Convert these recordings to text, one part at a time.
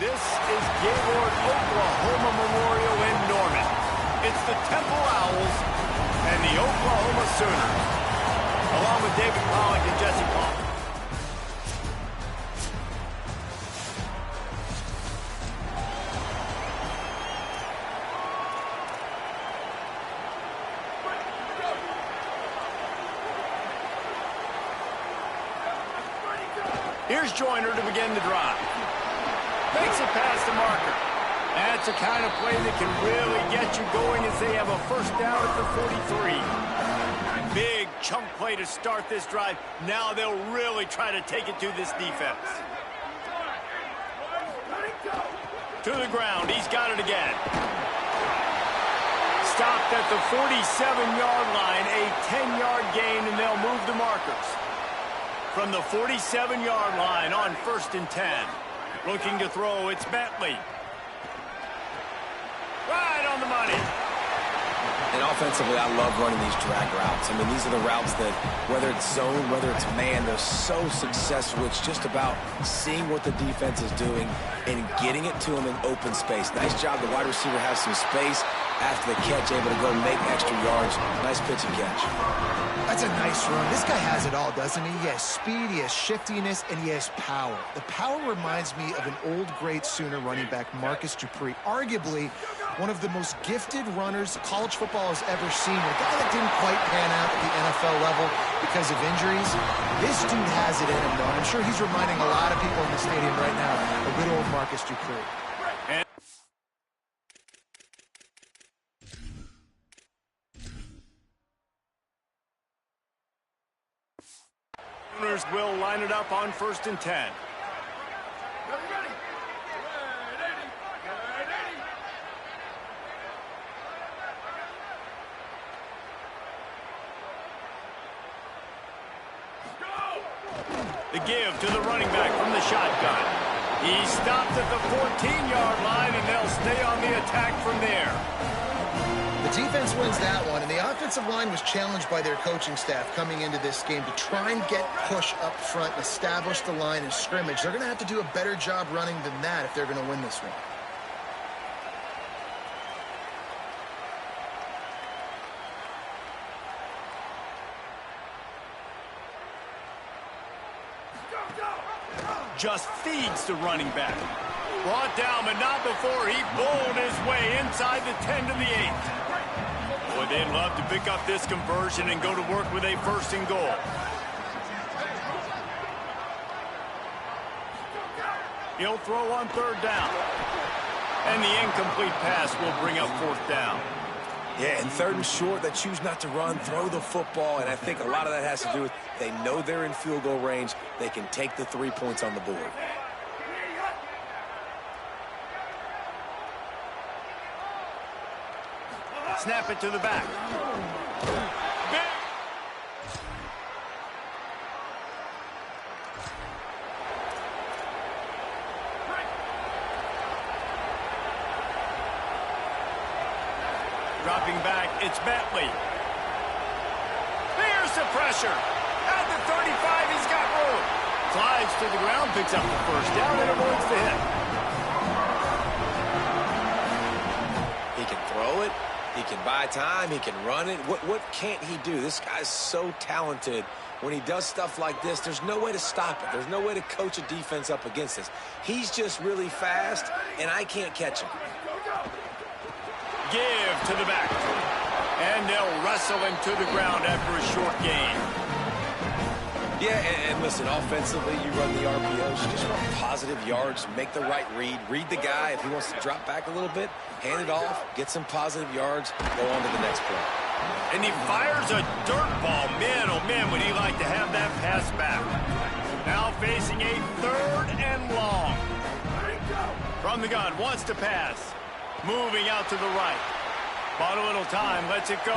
This is Gaylord, Oklahoma Memorial in Norman. It's the Temple Owls and the Oklahoma Sooners, along with David Pollock and Jesse Paul. Here's Joyner to begin the drive. Makes it past the marker. That's the kind of play that can really get you going as they have a first down at the 43. Big chunk play to start this drive. Now they'll really try to take it to this defense. To the ground. He's got it again. Stopped at the 47-yard line. A 10-yard gain, and they'll move the markers. From the 47-yard line on 1st and 10. Looking to throw, it's Bentley. Right on the money. And offensively, I love running these drag routes. I mean, these are the routes that, whether it's zone, whether it's man, they're so successful. It's just about seeing what the defense is doing and getting it to them in open space. Nice job. The wide receiver has some space after the catch, able to go make extra yards. Nice pitch and catch. That's a nice run. This guy has it all, doesn't he? He has speed, he has shiftiness, and he has power. The power reminds me of an old, great Sooner running back, Marcus Dupree. Arguably one of the most gifted runners college football has ever seen. A guy that didn't quite pan out at the NFL level because of injuries. This dude has it in him, though. I'm sure he's reminding a lot of people in the stadium right now of good old Marcus Dupree. Sooners will line it up on 1st and 10. The give to the running back from the shotgun. He stopped at the 14-yard line, and they'll stay on the attack from there. The defense wins that one, and the offensive line was challenged by their coaching staff coming into this game to try and get push up front and establish the line of scrimmage. They're going to have to do a better job running than that if they're going to win this one. Just feeds the running back. Brought down, but not before he bowled his way inside the 10 to the 8. Boy, they'd love to pick up this conversion and go to work with a 1st and goal. He'll throw on 3rd down. And the incomplete pass will bring up 4th down. Yeah, and 3rd and short, they choose not to run, throw the football, and I think a lot of that has to do with they know they're in field goal range. They can take the 3 points on the board. Snap it to the back. Dropping back, it's Bentley. There's the pressure. At the 35, he's got room. Slides to the ground, picks up the 1st down, and avoids the hit. He can throw it. He can buy time. He can run it. What can't he do? This guy's so talented. When he does stuff like this, there's no way to stop it. There's no way to coach a defense up against this. He's just really fast, and I can't catch him. Give to the back. And they'll wrestle him to the ground after a short gain. Yeah, and listen, offensively, you run the RPOs, you just run positive yards, make the right read the guy. If he wants to drop back a little bit, hand it off, get some positive yards, go on to the next play. And he fires a dirt ball. Man, oh man, would he like to have that pass back. Now facing a 3rd and long. From the gun, wants to pass. Moving out to the right. Bought a little time, lets it go.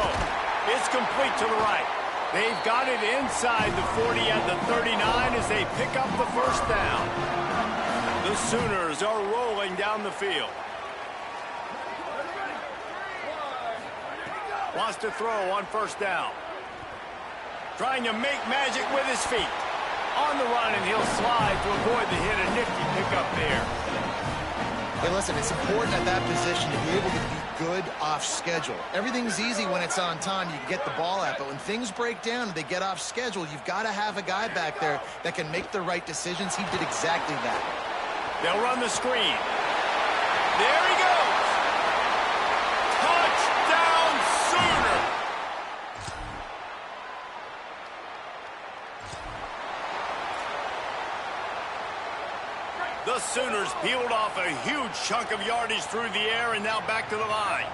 It's complete to the right. They've got it inside the 40 at the 39 as they pick up the 1st down. The Sooners are rolling down the field. Wants to throw on 1st down. Trying to make magic with his feet. On the run, and he'll slide to avoid the hit. A nifty pickup there. Hey, listen, it's important at that position to be able to be good off schedule. Everything's easy when it's on time. You can get the ball out, but when things break down and they get off schedule, you've got to have a guy back there that can make the right decisions. He did exactly that. They'll run the screen. There he goes. Touchdown, Sooner. The Sooners peeled off a huge chunk of yardage through the air and now back to the line.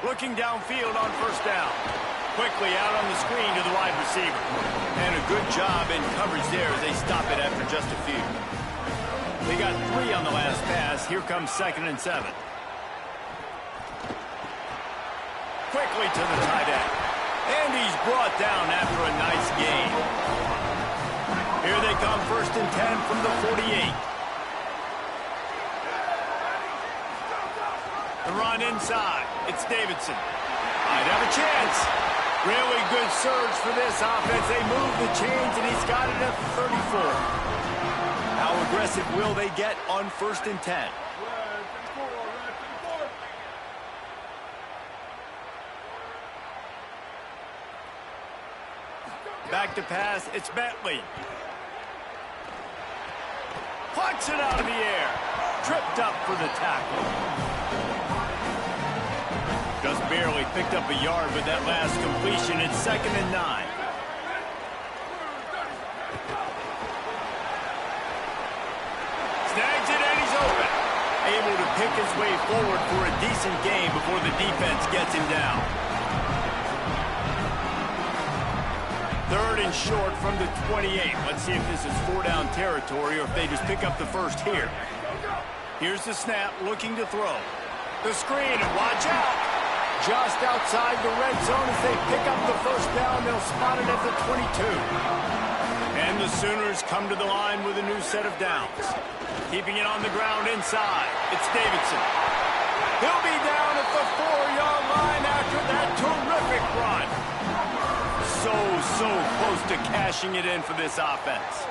Looking downfield on first down. Quickly out on the screen to the wide receiver. And a good job in coverage there as they stop it after just a few. They got 3 on the last pass. Here comes 2nd and 7. Quickly to the tight end. And he's brought down after a nice gain. Here they come, 1st and 10 from the 48. The run inside. It's Davidson. Might have a chance. Really good surge for this offense. They move the chains, and he's got it at 34. How aggressive will they get on 1st and 10? Back to pass. It's Bentley. Plucks it out of the air. Tripped up for the tackle. Just barely picked up a yard with that last completion. It's 2nd and 9. Snags it and he's open. Able to pick his way forward for a decent gain before the defense gets him down. 3rd and short from the 28. Let's see if this is 4-down territory or if they just pick up the first here. Here's the snap, looking to throw. The screen, and watch out. Just outside the red zone as they pick up the first down. They'll spot it at the 22. And the Sooners come to the line with a new set of downs. Keeping it on the ground inside. It's Davidson. He'll be down at the 4-yard line after that terrific run. So close to cashing it in for this offense.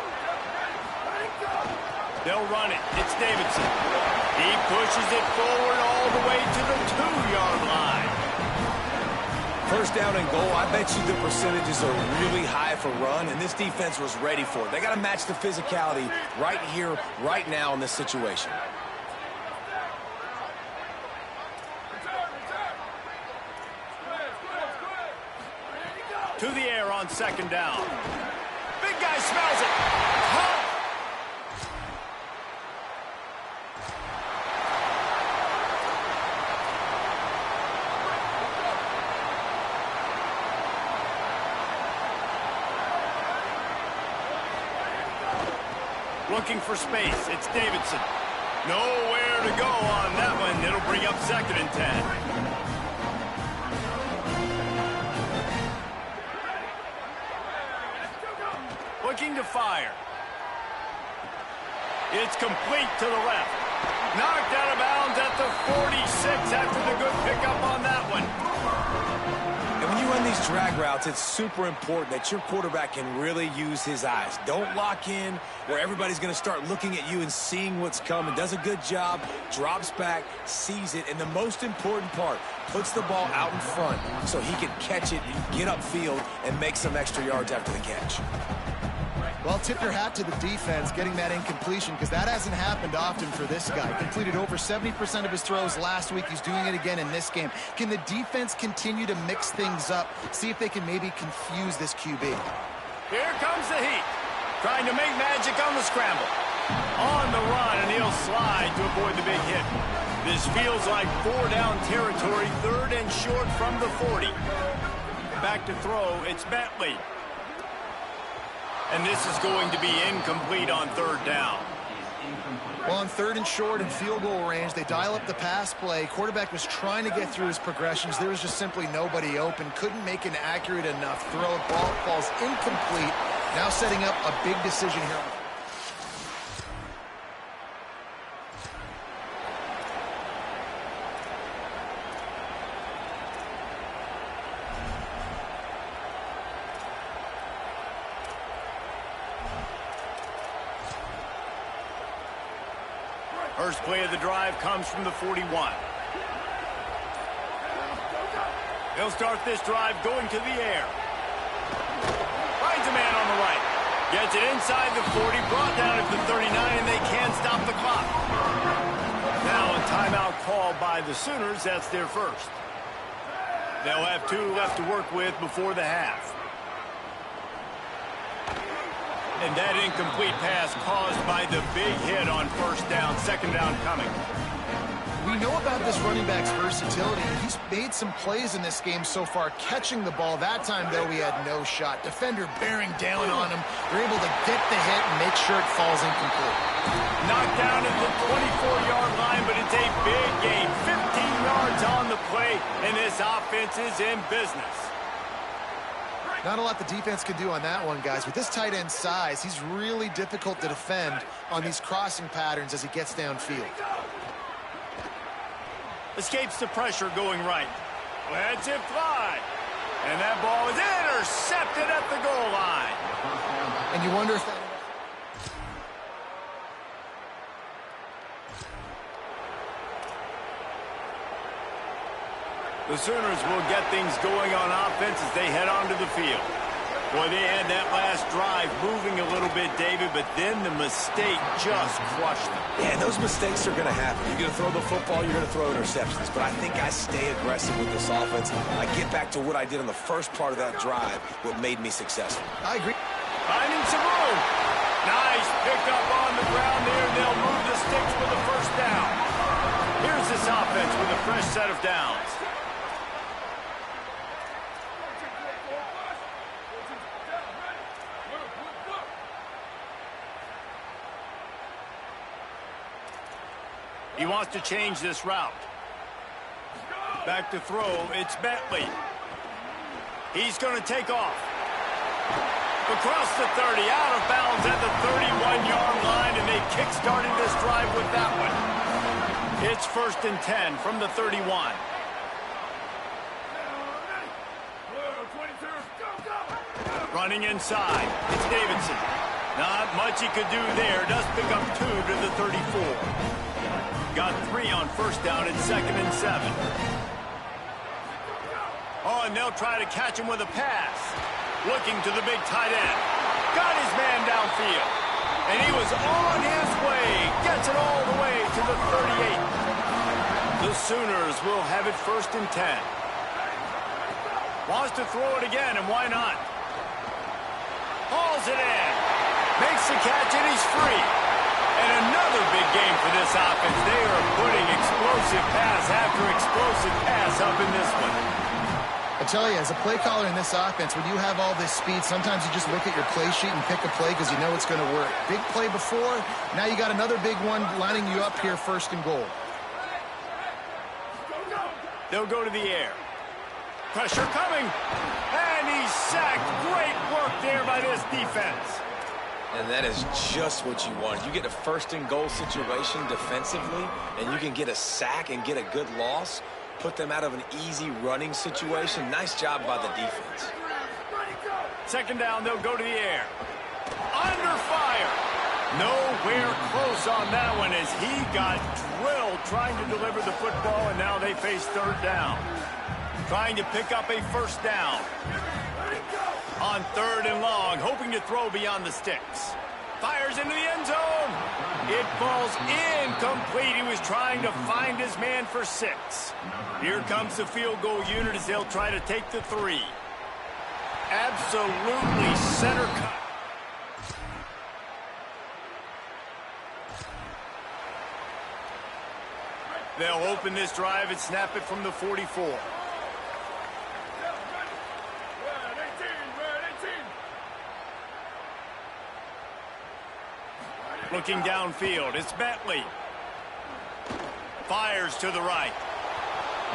They'll run it. It's Davidson. He pushes it forward all the way to the 2-yard line. 1st down and goal, I bet you the percentages are really high for run, and this defense was ready for it. They got to match the physicality right here, right now in this situation. To the air on 2nd down. Big guy smells it. Huh. Looking for space. It's Davidson. Nowhere to go on that one. It'll bring up 2nd and 10. Looking to fire. It's complete to the left. Knocked out of bounds at the 46 after the good pickup on that one. And when you run these drag routes, it's super important that your quarterback can really use his eyes. Don't lock in where everybody's going to start looking at you and seeing what's coming. Does a good job, drops back, sees it, and the most important part, puts the ball out in front so he can catch it and get upfield and make some extra yards after the catch. Well, tip your hat to the defense getting that incompletion, because that hasn't happened often for this guy. Completed over 70% of his throws last week. He's doing it again in this game. Can the defense continue to mix things up? See if they can maybe confuse this QB. Here comes the heat. Trying to make magic on the scramble. On the run, and he'll slide to avoid the big hit. This feels like 4-down territory, 3rd and short from the 40. Back to throw, it's Bentley. And this is going to be incomplete on 3rd down. Well, on 3rd and short and field goal range, they dial up the pass play. Quarterback was trying to get through his progressions. There was just simply nobody open. Couldn't make an accurate enough throw. Ball falls incomplete. Now setting up a big decision here. first play of the drive comes from the 41. They'll start this drive going to the air. Finds a man on the right. Gets it inside the 40, brought down at the 39, and they can't stop the clock. Now a timeout called by the Sooners. That's their first. They'll have 2 left to work with before the half. And that incomplete pass caused by the big hit on first down, second down coming. We know about this running back's versatility. He's made some plays in this game so far, catching the ball. That time, though, he had no shot. Defender bearing down on him. They're able to get the hit and make sure it falls incomplete. Knocked down at the 24-yard line, but it's a big gain. 15 yards on the play, and this offense is in business. Not a lot the defense can do on that one, guys. With this tight end size, he's really difficult to defend on these crossing patterns as he gets downfield. Escapes the pressure going right. Lets it fly. And that ball is intercepted at the goal line. And you wonder if that... The Sooners will get things going on offense as they head onto the field. Boy, they had that last drive moving a little bit, David, but then the mistake just crushed them. Yeah, and those mistakes are going to happen. You're going to throw the football, you're going to throw interceptions. But I think I stay aggressive with this offense. I get back to what I did on the first part of that drive, what made me successful. I agree. Finding some room. Nice pick up on the ground there. They'll move the sticks for the first down. Here's this offense with a fresh set of downs. He wants to change this route. Back to throw, it's Bentley. He's going to take off. Across the 30, out of bounds at the 31-yard line, and they kick-started this drive with that one. It's 1st and 10 from the 31. Running inside, it's Davidson. Not much he could do there. Does pick up 2 to the 34. Got 3 on first down at 2nd and 7. Oh, and they'll try to catch him with a pass. Looking to the big tight end. Got his man downfield. And he was on his way. Gets it all the way to the 38. The Sooners will have it 1st and 10. Wants to throw it again, and why not? Hauls it in. Makes the catch, and he's free. And another big game for this offense. They are putting explosive pass after explosive pass up in this one. I tell you, as a play caller in this offense, when you have all this speed, sometimes you just look at your play sheet and pick a play because you know it's going to work. Big play before, now you got another big one lining you up here, 1st and goal. They'll go to the air. Pressure coming. And he's sacked. Great work there by this defense. And that is just what you want. You get a 1st and goal situation defensively, and you can get a sack and get a good loss, put them out of an easy running situation. Nice job by the defense. 2nd down, they'll go to the air. Under fire. Nowhere close on that one as he got drilled trying to deliver the football, and now they face 3rd down. Trying to pick up a 1st down. On 3rd and long, hoping to throw beyond the sticks. Fires into the end zone. It falls incomplete. He was trying to find his man for 6. Here comes the field goal unit as they'll try to take the 3. Absolutely center cut. They'll open this drive and snap it from the 44. Looking downfield, it's Bentley. Fires to the right.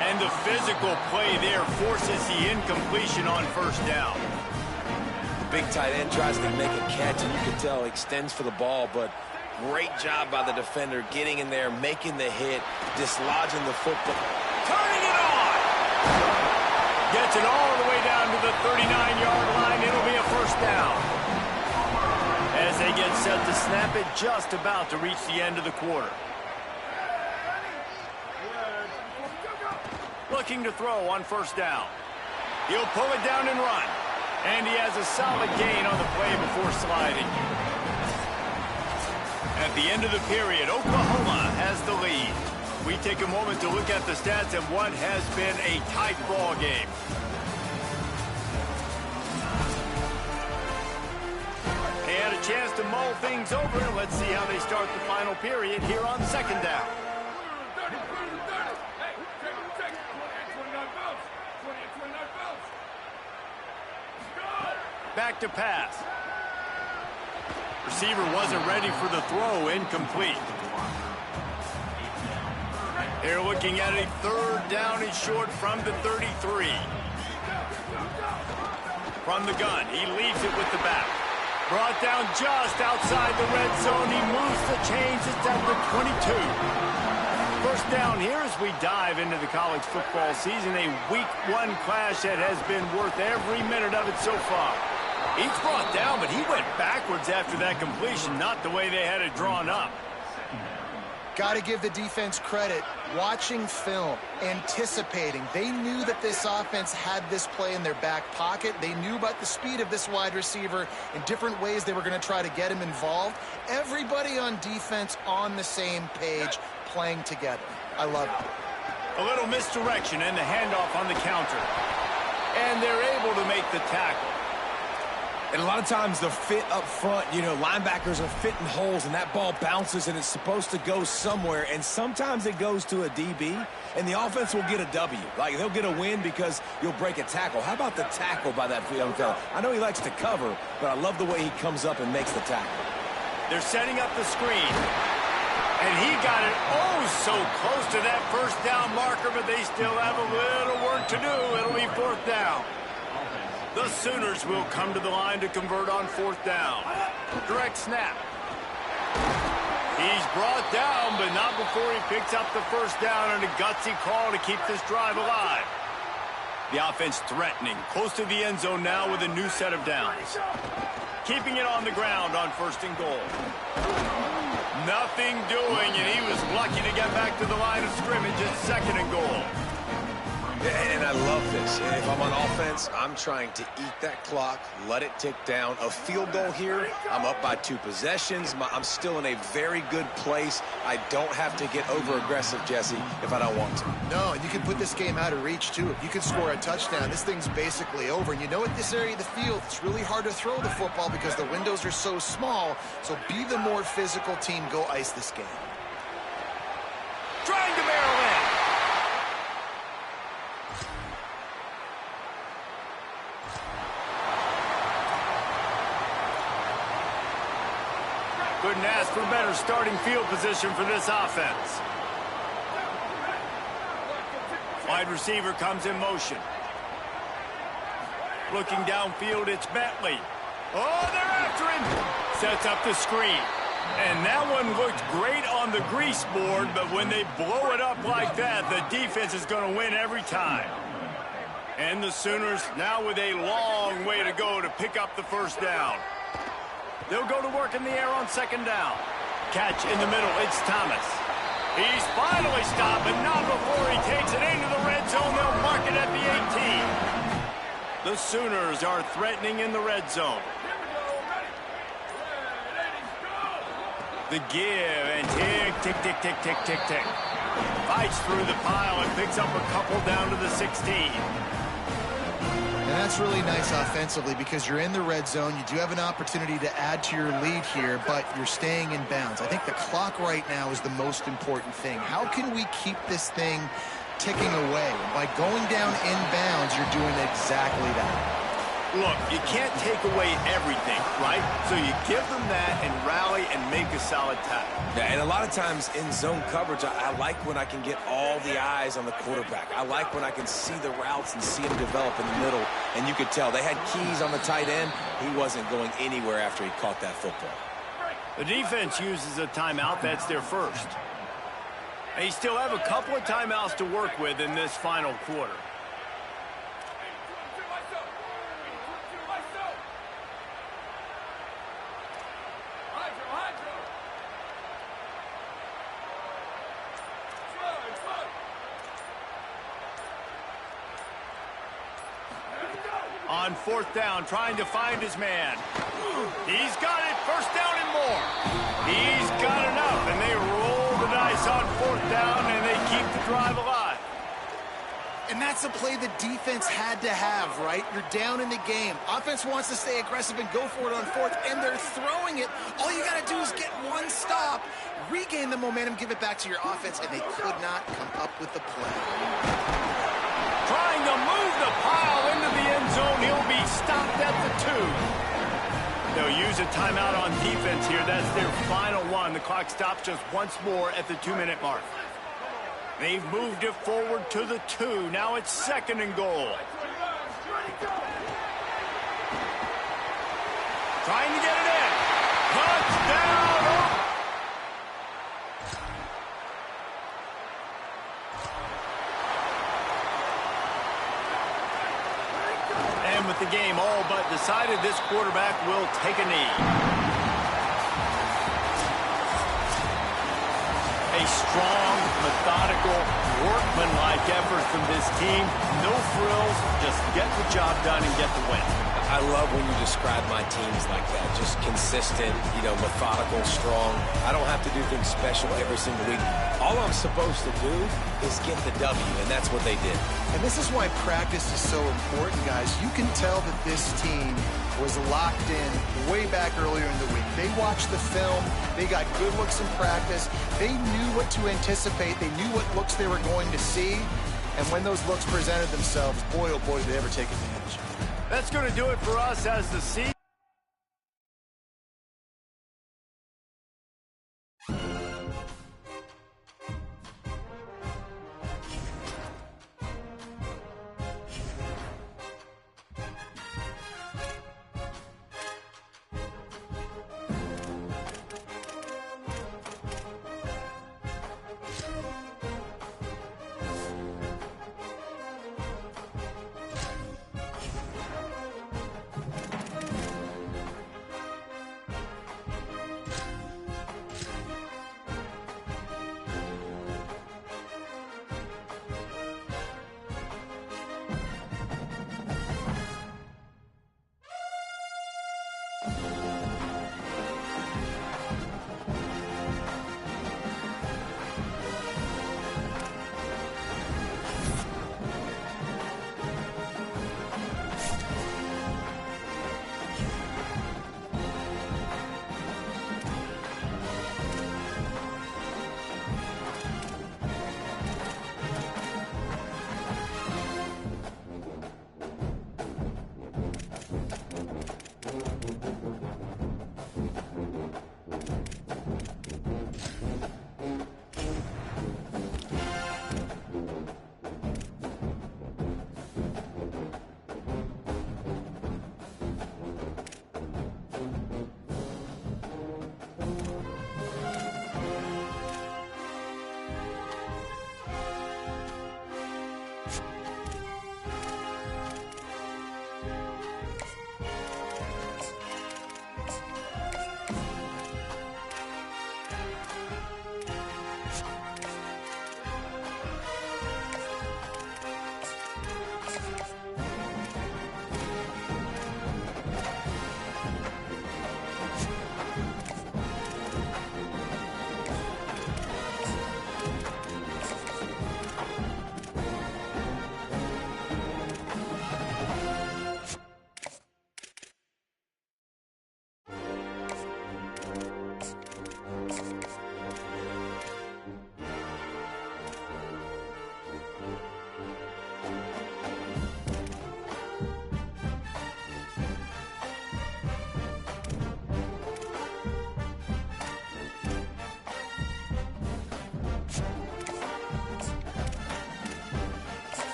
And the physical play there forces the incompletion on 1st down. The big tight end tries to make a catch, and you can tell he extends for the ball, but great job by the defender getting in there, making the hit, dislodging the football. Turning it on! Gets it all the way down to the 39-yard line. It'll be a 1st down. As they get set to snap it, just about to reach the end of the quarter. looking to throw on first down. He'll pull it down and run. And he has a solid gain on the play before sliding. At the end of the period, Oklahoma has the lead. We take a moment to look at the stats of what has been a tight ball game. They had a chance to mull things over. Let's see how they start the final period here on second down. Back to pass. Receiver wasn't ready for the throw, incomplete. They're looking at a third down and short from the 33. From the gun, he leaves it with the back. Brought down just outside the red zone. He moves the chains. It's at the 22. First down here as we dive into the college football season. A week one clash that has been worth every minute of it so far. He's brought down, but he went backwards after that completion, not the way they had it drawn up. Got to give the defense credit. Watching film, anticipating. They knew that this offense had this play in their back pocket. They knew about the speed of this wide receiver in different ways they were going to try to get him involved. Everybody on defense on the same page, playing together. I love it. A little misdirection and the handoff on the counter. And they're able to make the tackle. And a lot of times the fit up front, you know, linebackers are fitting holes and that ball bounces and it's supposed to go somewhere. And sometimes it goes to a DB and the offense will get a W. Like they'll get a win because you'll break a tackle. How about the tackle by that young fella? I know he likes to cover, but I love the way he comes up and makes the tackle. They're setting up the screen. And he got it so close to that first down marker, but they still have a little work to do. It'll be fourth down. The Sooners will come to the line to convert on fourth down. Direct snap. He's brought down, but not before he picks up the first down and a gutsy call to keep this drive alive. The offense threatening, close to the end zone now with a new set of downs. Keeping it on the ground on first and goal. Nothing doing, and he was lucky to get back to the line of scrimmage at second and goal. And I love this. If I'm on offense, I'm trying to eat that clock, let it tick down. A field goal here, I'm up by 2 possessions. I'm still in a very good place. I don't have to get over-aggressive, Jesse, if I don't want to. No, and you can put this game out of reach, too. If you can score a touchdown, this thing's basically over. And you know, at this area of the field, it's really hard to throw the football because the windows are so small. So be the more physical team. Go ice this game. Trying to barrel in. Couldn't ask for better starting field position for this offense. Wide receiver comes in motion. Looking downfield, it's Bentley. Oh, they're after him. Sets up the screen. And that one looked great on the grease board, but when they blow it up like that, the defense is going to win every time. And the Sooners now with a long way to go to pick up the first down. They'll go to work in the air on second down. Catch in the middle, it's Thomas. He's finally stopped, but not before he takes it into the red zone. They'll mark it at the 18. The Sooners are threatening in the red zone. The give, and tick, tick, tick, tick, tick, tick, tick. Fights through the pile and picks up a couple down to the 16. And that's really nice offensively because you're in the red zone. You do have an opportunity to add to your lead here, but you're staying in bounds. I think the clock right now is the most important thing. How can we keep this thing ticking away? And by going down in bounds, you're doing exactly that. Look, you can't take away everything, right? So you give them that and rally and make a solid tackle. Yeah, and a lot of times in zone coverage, I like when I can get all the eyes on the quarterback. I like when I can see the routes and see him develop in the middle. And you could tell they had keys on the tight end. He wasn't going anywhere after he caught that football. The defense uses a timeout. That's their first. They still have a couple of timeouts to work with in this final quarter. On fourth down, trying to find his man. He's got it. First down and more. He's got enough, and they roll the dice on fourth down, and they keep the drive alive. And that's a play the defense had to have, right? You're down in the game. Offense wants to stay aggressive and go for it on fourth, and they're throwing it. All you got to do is get one stop, regain the momentum, give it back to your offense, and they could not come up with the play. Trying to move the pile into the end zone. He'll be stopped at the 2. They'll use a timeout on defense here. That's their final one. The clock stops just once more at the 2-minute mark. They've moved it forward to the 2. Now it's second and goal. Trying to get it in. Touchdown! And with the game all but decided, this quarterback will take a knee. A strong, methodical, workmanlike effort from this team. No frills, just get the job done and get the win. I love when you describe my teams like that. Just consistent, methodical, strong. I don't have to do things special every single week. All I'm supposed to do is get the W, and that's what they did. And this is why practice is so important, guys. You can tell that this team was locked in way back earlier in the week. They watched the film. They got good looks in practice. They knew what to anticipate. They knew what looks they were going to see. And when those looks presented themselves, boy, oh boy, did they ever take advantage. That's going to do it for us as the season.